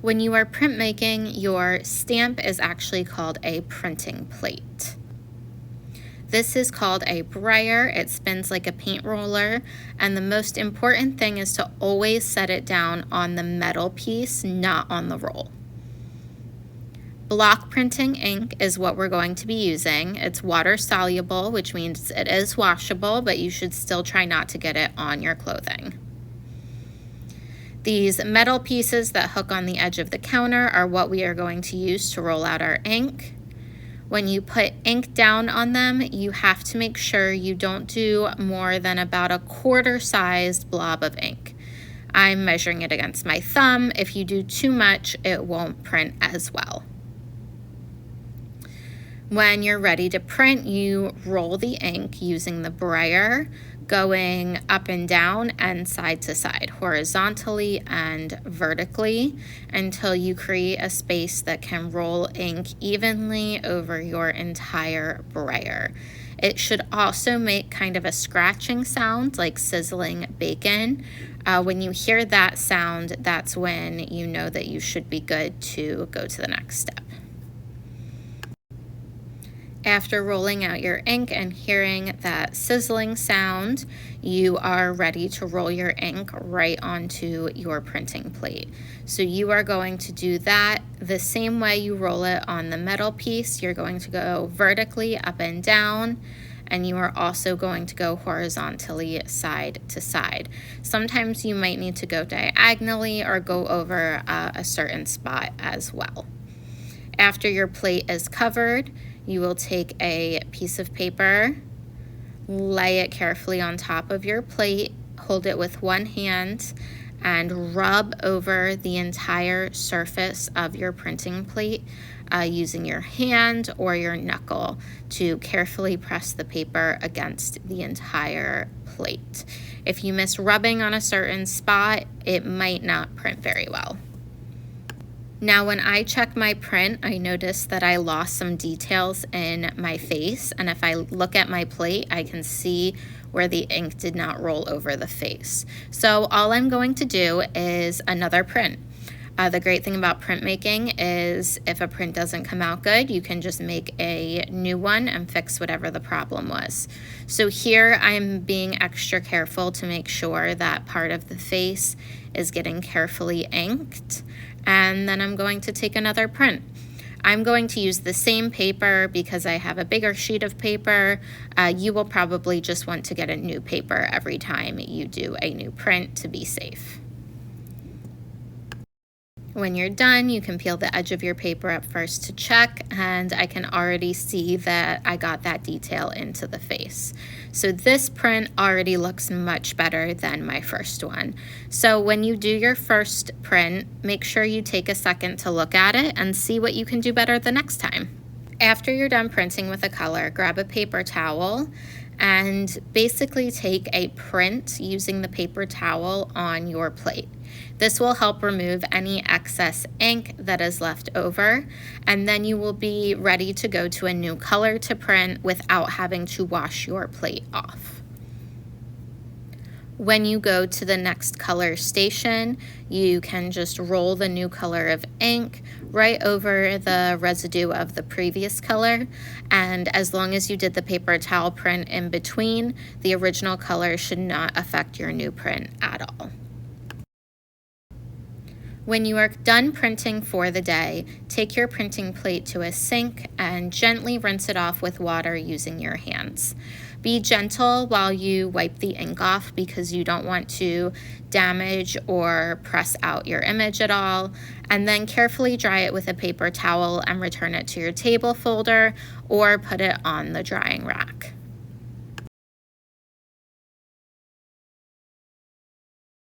When you are printmaking, your stamp is actually called a printing plate. This is called a brayer. It spins like a paint roller, and the most important thing is to always set it down on the metal piece, not on the roll. Block printing ink is what we're going to be using. It's water soluble, which means it is washable, but you should still try not to get it on your clothing. These metal pieces that hook on the edge of the counter are what we are going to use to roll out our ink. When you put ink down on them, you have to make sure you don't do more than about a quarter-sized blob of ink. I'm measuring it against my thumb. If you do too much, it won't print as well. When you're ready to print, you roll the ink using the brayer, going up and down and side to side, horizontally and vertically, until you create a space that can roll ink evenly over your entire brayer. It should also make kind of a scratching sound like sizzling bacon. When you hear that sound, that's when you know that you should be good to go to the next step. After rolling out your ink and hearing that sizzling sound, you are ready to roll your ink right onto your printing plate. So you are going to do that the same way you roll it on the metal piece. You're going to go vertically up and down, and you are also going to go horizontally side to side. Sometimes you might need to go diagonally or go over a certain spot as well. After your plate is covered, you will take a piece of paper, lay it carefully on top of your plate, hold it with one hand, and rub over the entire surface of your printing plate using your hand or your knuckle to carefully press the paper against the entire plate. If you miss rubbing on a certain spot, it might not print very well. Now, when I check my print, I noticed that I lost some details in my face, and if I look at my plate, I can see where the ink did not roll over the face. So all I'm going to do is another print. The great thing about printmaking is if a print doesn't come out good, you can just make a new one and fix whatever the problem was. So here I'm being extra careful to make sure that part of the face is getting carefully inked, and then I'm going to take another print. I'm going to use the same paper because I have a bigger sheet of paper. You will probably just want to get a new paper every time you do a new print to be safe. When you're done, you can peel the edge of your paper up first to check, and I can already see that I got that detail into the face. So this print already looks much better than my first one. So when you do your first print, make sure you take a second to look at it and see what you can do better the next time. After you're done printing with a color, grab a paper towel and basically take a print using the paper towel on your plate. This will help remove any excess ink that is left over, and then you will be ready to go to a new color to print without having to wash your plate off. When you go to the next color station, you can just roll the new color of ink right over the residue of the previous color, and as long as you did the paper towel print in between, the original color should not affect your new print at all. When you are done printing for the day, take your printing plate to a sink and gently rinse it off with water using your hands. Be gentle while you wipe the ink off because you don't want to damage or press out your image at all, and then carefully dry it with a paper towel and return it to your table folder or put it on the drying rack.